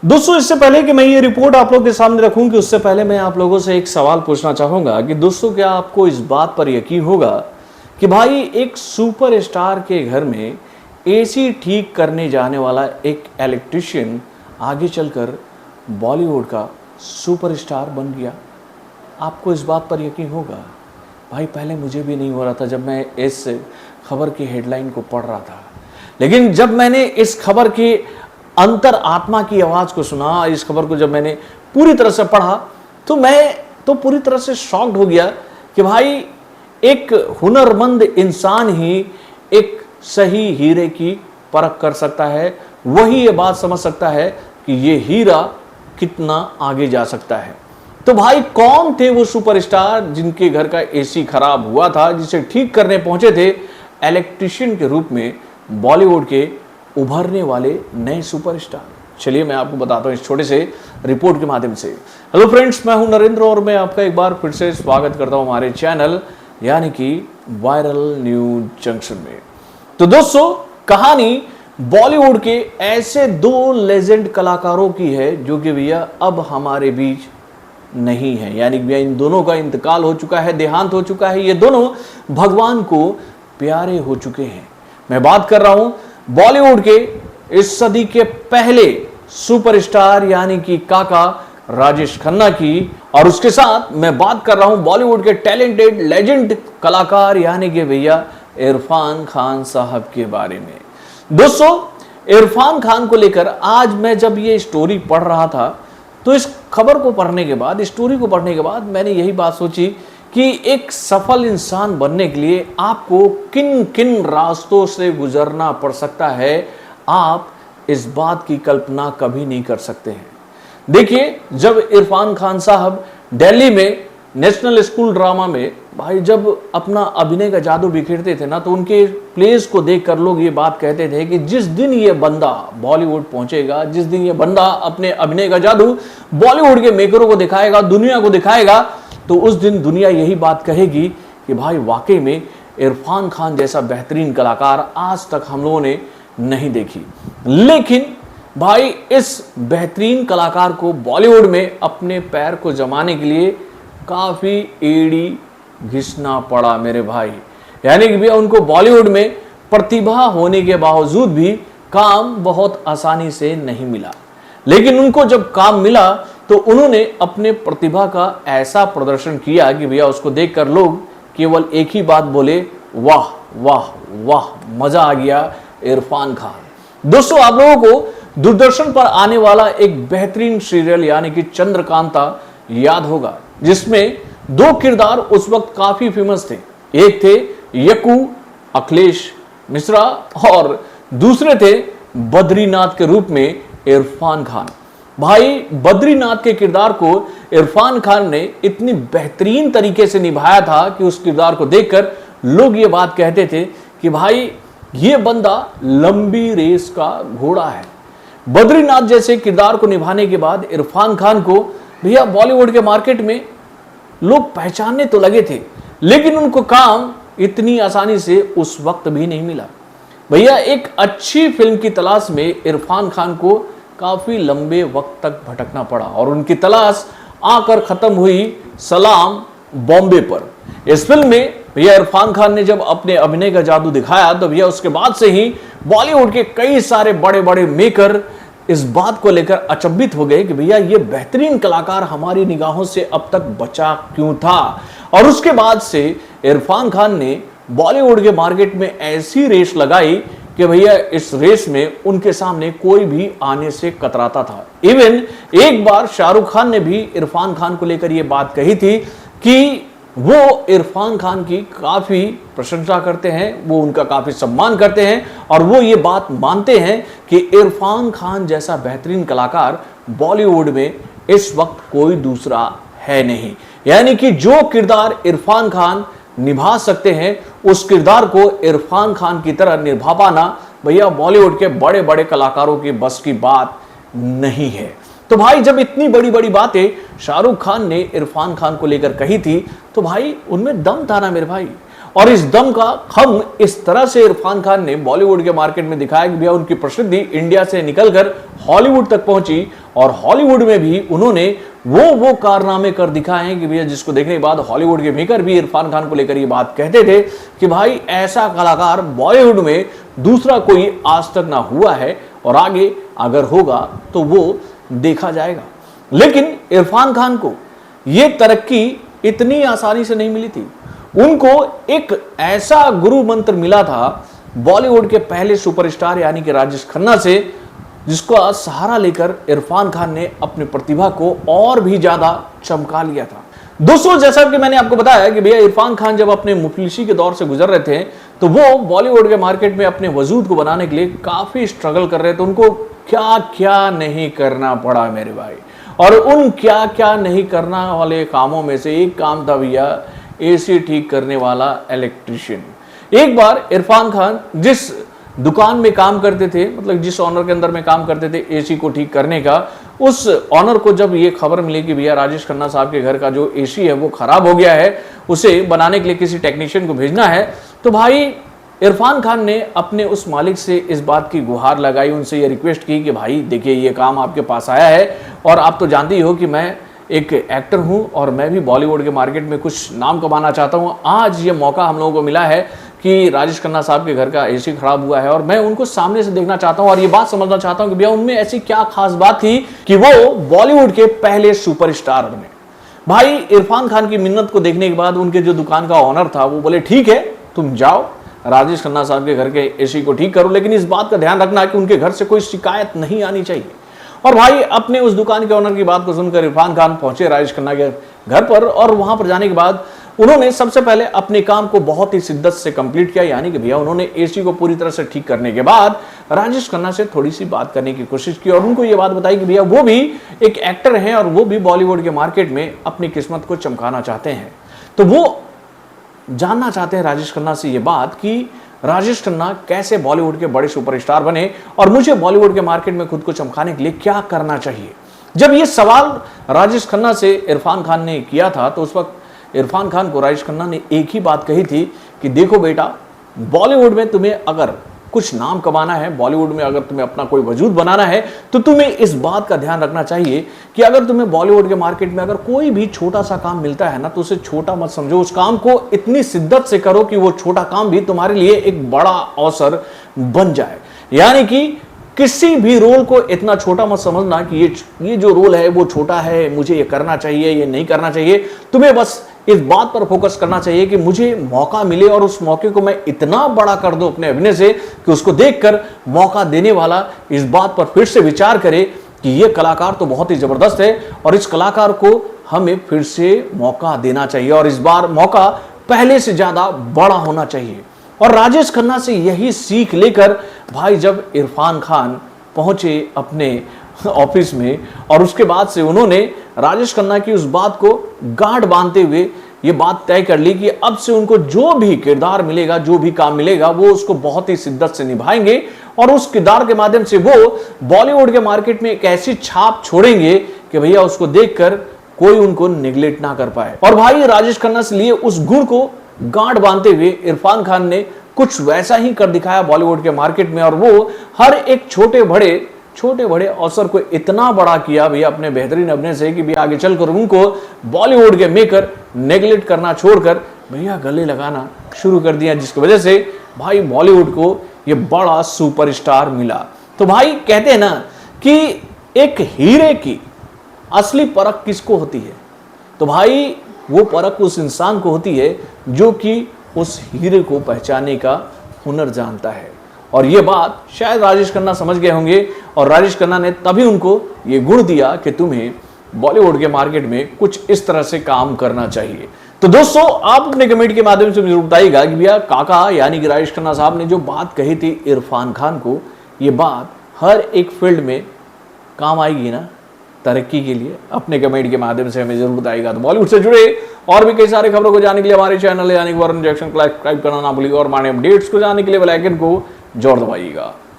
दोस्तों, इससे पहले कि मैं ये रिपोर्ट आप लोगों के सामने रखूं, कि उससे पहले मैं आप लोगों से एक सवाल पूछना चाहूंगा कि दोस्तों, क्या आपको इस बात पर यकीन होगा कि भाई एक सुपरस्टार के घर में एसी ठीक करने जाने वाला एक इलेक्ट्रिशियन आगे चलकर बॉलीवुड का सुपरस्टार बन गया? आपको इस बात पर यकीन होगा? भाई पहले मुझे भी नहीं हो रहा था जब मैं इस खबर की हेडलाइन को पढ़ रहा था, लेकिन जब मैंने इस खबर की अंतर आत्मा की आवाज को सुना, इस खबर को जब मैंने पूरी तरह से पढ़ा, तो मैं तो पूरी तरह से शॉक्ड हो गया कि भाई एक हुनरमंद इंसान ही एक सही हीरे की परख कर सकता है, वही ये बात समझ सकता है कि ये हीरा कितना आगे जा सकता है। तो भाई कौन थे वो सुपरस्टार जिनके घर का एसी खराब हुआ था, जिसे ठीक करने पहुंचे थे इलेक्ट्रिशियन के रूप में बॉलीवुड के उभरने वाले नए सुपरस्टार? चलिए मैं आपको बताता हूं इस छोटे से रिपोर्ट के माध्यम से। हेलो फ्रेंड्स, मैं हूं नरेंद्र और मैं आपका एक बार फिर से स्वागत करता हूं हमारे चैनल यानी कि वायरल न्यूज जंक्शन में। तो दोस्तों, कहानी बॉलीवुड के ऐसे दो लेजेंड कलाकारों की है जो कि भैया अब हमारे बीच नहीं है, यानी भैया इन दोनों का इंतकाल हो चुका है, देहांत हो चुका है। ये दोनों भगवान को प्यारे हो चुके हैं। मैं बात कर रहा हूं बॉलीवुड के इस सदी के पहले सुपरस्टार यानी कि काका राजेश खन्ना की, और उसके साथ मैं बात कर रहा हूं बॉलीवुड के टैलेंटेड लेजेंड कलाकार यानी कि भैया इरफान खान साहब के बारे में। दोस्तों, इरफान खान को लेकर आज मैं जब ये स्टोरी पढ़ रहा था, तो इस खबर को पढ़ने के बाद, स्टोरी को पढ़ने के बाद मैंने यही बात सोची कि एक सफल इंसान बनने के लिए आपको किन किन रास्तों से गुजरना पड़ सकता है, आप इस बात की कल्पना कभी नहीं कर सकते हैं। देखिए, जब इरफान खान साहब दिल्ली में नेशनल स्कूल ड्रामा में भाई जब अपना अभिनय का जादू बिखेरते थे ना, तो उनके प्लेस को देखकर लोग ये बात कहते थे कि जिस दिन ये बंदा बॉलीवुड पहुंचेगा, जिस दिन ये बंदा अपने अभिनय का जादू बॉलीवुड के मेकरों को दिखाएगा, दुनिया को दिखाएगा, तो उस दिन दुनिया यही बात कहेगी कि भाई वाकई में इरफान खान जैसा बेहतरीन कलाकार आज तक हम लोगों ने नहीं देखी। लेकिन भाई इस बेहतरीन कलाकार को बॉलीवुड में अपने पैर को जमाने के लिए काफी एड़ी घिसना पड़ा मेरे भाई। यानी कि भैया उनको बॉलीवुड में प्रतिभा होने के बावजूद भी काम बहुत आसानी से नहीं मिला, लेकिन उनको जब काम मिला तो उन्होंने अपने प्रतिभा का ऐसा प्रदर्शन किया कि भैया उसको देखकर लोग केवल एक ही बात बोले, वाह वाह वाह, मजा आ गया इरफान खान। दोस्तों, आप लोगों को दूरदर्शन पर आने वाला एक बेहतरीन सीरियल यानी कि चंद्रकांता याद होगा, जिसमें दो किरदार उस वक्त काफी फेमस थे। एक थे यकू अखिलेश मिश्रा और दूसरे थे बद्रीनाथ के रूप में इरफान खान। भाई बद्रीनाथ के किरदार को इरफान खान ने इतनी बेहतरीन तरीके से निभाया था कि उस किरदार को देखकर लोग ये बात कहते थे कि भाई ये बंदा लंबी रेस का घोड़ा है। बद्रीनाथ जैसे किरदार को निभाने के बाद इरफान खान को भैया बॉलीवुड के मार्केट में लोग पहचानने तो लगे थे, लेकिन उनको काम इतनी आसानी से उस वक्त भी नहीं मिला। भैया एक अच्छी फिल्म की तलाश में इरफान खान को काफी लंबे वक्त तक भटकना पड़ा और उनकी तलाश आकर खत्म हुई सलाम बॉम्बे पर। इस फिल्म में भैया इरफान खान ने जब अपने अभिनय का जादू दिखाया, तो भैया उसके बाद से ही बॉलीवुड के कई सारे बड़े बड़े मेकर इस बात को लेकर अचंभित हो गए कि भैया ये बेहतरीन कलाकार हमारी निगाहों से अब तक बचा क्यों था। और उसके बाद से इरफान खान ने बॉलीवुड के मार्केट में ऐसी रेस लगाई कि भैया इस रेस में उनके सामने कोई भी आने से कतराता था। इवन एक बार शाहरुख खान ने भी इरफान खान को लेकर यह बात कही थी कि वो इरफान खान की काफी प्रशंसा करते हैं, वो उनका काफी सम्मान करते हैं और वो ये बात मानते हैं कि इरफान खान जैसा बेहतरीन कलाकार बॉलीवुड में इस वक्त कोई दूसरा है नहीं। यानी कि जो किरदार इरफान खान निभा सकते हैं, उस किरदार को इरफान खान की तरह निभा पाना भैया बॉलीवुड के बड़े बड़े कलाकारों की बस की बात नहीं है। तो भाई जब इतनी बड़ी बड़ी बातें शाहरुख खान ने इरफान खान को लेकर कही थी, तो भाई उनमें दम था ना मेरे भाई। और इस दम का हम इस तरह से इरफान खान ने बॉलीवुड के मार्केट में दिखाया कि भैया उनकी प्रसिद्धि इंडिया से निकलकर हॉलीवुड तक पहुंची और हॉलीवुड में भी उन्होंने वो कारनामे कर दिखाए हैं कि भैया जिसको देखने के बाद हॉलीवुड के मेकर भी इरफान खान को लेकर ये बात कहते थे कि भाई ऐसा कलाकार बॉलीवुड में दूसरा कोई आज तक ना हुआ है और आगे अगर होगा तो वो देखा जाएगा। लेकिन इरफान खान को ये तरक्की इतनी आसानी से नहीं मिली थी। उनको एक ऐसा गुरु मंत्र मिला था बॉलीवुड के पहले सुपरस्टार यानी कि राजेश खन्ना से, जिसका सहारा लेकर इरफान खान ने अपनी प्रतिभा को और भी ज्यादा चमका लिया था। दोस्तों, जैसा कि मैंने आपको बताया कि भैया इरफान खान जब अपने मुफलिसी के दौर से गुजर रहे थे तो वो बॉलीवुड के मार्केट में अपने वजूद को बनाने के लिए काफी स्ट्रगल कर रहे थे। उनको क्या क्या नहीं करना पड़ा मेरे भाई, और उन क्या क्या नहीं करना वाले कामों में से एक काम था भैया एसी ठीक करने वाला इलेक्ट्रीशियन। एक बार इरफान खान जिस दुकान में काम करते थे, मतलब जिस ऑनर के अंदर में काम करते थे एसी को ठीक करने का, उस ऑनर को जब ये खबर मिली कि भैया राजेश खन्ना साहब के घर का जो एसी है वो खराब हो गया है, उसे बनाने के लिए किसी टेक्नीशियन को भेजना है, तो भाई इरफान खान ने अपने उस मालिक से इस बात की गुहार लगाई, उनसे ये रिक्वेस्ट की कि भाई देखिए ये काम आपके पास आया है और आप तो जानते ही हो कि मैं एक एक्टर हूं और मैं भी बॉलीवुड के मार्केट में कुछ नाम कमाना चाहता हूं। आज ये मौका हम लोगों को मिला है कि राजेश खन्ना साहब के घर का एसी खराब हुआ है और मैं उनको सामने से देखना चाहता हूं और ये बात समझना चाहता हूं कि भैया उनमें ऐसी क्या खास बात थी कि वो बॉलीवुड के पहले सुपरस्टार बने। भाई इरफान खान की मिन्नत को देखने के बाद उनके जो दुकान का ऑनर था वो बोले ठीक है तुम जाओ राजेश खन्ना साहब के घर के एसी को ठीक करो, लेकिन इस बात का ध्यान रखना कि उनके घर से कोई शिकायत नहीं आनी चाहिए। और भाई अपने उस दुकान के ऑनर की बात को सुनकर इरफान खान पहुंचे राजेश खन्ना के घर पर और वहां पर जाने के बाद उन्होंने सबसे पहले अपने काम को बहुत ही शिद्दत से कंप्लीट किया, यानी कि भैया उन्होंने एसी को पूरी तरह से ठीक करने के बाद राजेश खन्ना से थोड़ी सी बात करने की कोशिश की और उनको ये बात बताई कि भैया वो भी एक एक्टर हैं और वो भी बॉलीवुड के मार्केट में अपनी किस्मत को चमकाना चाहते हैं। तो वो जानना चाहते हैं राजेश खन्ना से ये बात कि राजेश खन्ना कैसे बॉलीवुड के बड़े सुपरस्टार बने और मुझे बॉलीवुड के मार्केट में खुद को चमकाने के लिए क्या करना चाहिए। जब ये सवाल राजेश खन्ना से इरफान खान ने किया था तो उस वक्त इरफान खान को राजेश खन्ना ने एक ही बात कही थी कि देखो बेटा, बॉलीवुड में तुम्हें अगर कुछ नाम कमाना है, बॉलीवुड में अगर तुम्हें अपना कोई वजूद बनाना है तो तुम्हें इस बात का ध्यान रखना चाहिए कि अगर तुम्हें बॉलीवुड के मार्केट में अगर कोई भी छोटा सा काम मिलता है ना तो उसे छोटा मत समझो, उस काम को इतनी शिद्दत से करो कि वो छोटा काम भी तुम्हारे लिए एक बड़ा अवसर बन जाए। यानी कि किसी भी रोल को इतना छोटा मत समझना कि ये जो रोल है वो छोटा है, मुझे ये करना चाहिए, ये नहीं करना चाहिए। तुम्हें बस इस बात पर फोकस करना चाहिए कि मुझे मौका मिले और उस मौके को मैं इतना बड़ा कर दूं अपने अभिनय से कि उसको देखकर मौका देने वाला इस बात पर फिर से विचार करे कि ये कलाकार तो बहुत ही जबरदस्त है और इस कलाकार को हमें फिर से मौका देना चाहिए और इस बार मौका पहले से ज्यादा बड़ा होना चाहिए। और राजेश खन्ना से यही सीख लेकर भाई जब इरफान खान पहुंचे अपने ऑफिस में और उसके बाद से उन्होंने राजेश खन्ना की उस बात को गांठ बांधते हुए ये बात तय कर ली कि अब से उनको जो भी किरदार मिलेगा, जो भी काम मिलेगा, वो उसको बहुत ही शिद्दत से निभाएंगे और उस किरदार के माध्यम से वो बॉलीवुड के मार्केट में एक ऐसी छाप छोड़ेंगे कि भैया उसको देखकर कोई उनको निगलेक्ट ना कर पाए। और भाई राजेश खन्ना से लिए उस गुण को गांठ बांधते हुए इरफान खान ने कुछ वैसा ही कर दिखाया बॉलीवुड के मार्केट में और वो हर एक छोटे बड़े अवसर को इतना बड़ा किया भैया अपने बेहतरीन अभिनय से कि भैया आगे चलकर उनको बॉलीवुड के मेकर नेगलेक्ट करना छोड़कर भैया गले लगाना शुरू कर दिया, जिसकी वजह से भाई बॉलीवुड को ये बड़ा सुपरस्टार मिला। तो भाई कहते हैं ना कि एक हीरे की असली परख किसको होती है, तो भाई वो परख उस इंसान को होती है जो कि उस हीरे को पहचानने का हुनर जानता है। और ये बात शायद राजेश खन्ना समझ गए होंगे और राजेश खन्ना ने तभी उनको ये गुण दिया कि तुम्हें बॉलीवुड के मार्केट में कुछ इस तरह से काम करना चाहिए। तो दोस्तों, आप अपने कमेंट के माध्यम से मुझे बताइएगा कि भैया काका यानी कि राजेश खन्ना साहब ने जो बात कही थी इरफान खान को, ये बात हर एक फील्ड में काम आएगी ना तरक्की के लिए। अपने कमेंट के माध्यम से हमें जरूर बताइएगा। तो बॉलीवुड से जुड़े और भी कई सारे खबरों को जानने के लिए हमारे चैनल यानी कि वरुण जंक्शन को सब्सक्राइब करना ना भूलिएगा और हमारे अपडेट्स को जानने के लिए बेल आइकन को जोर दबाइएगा।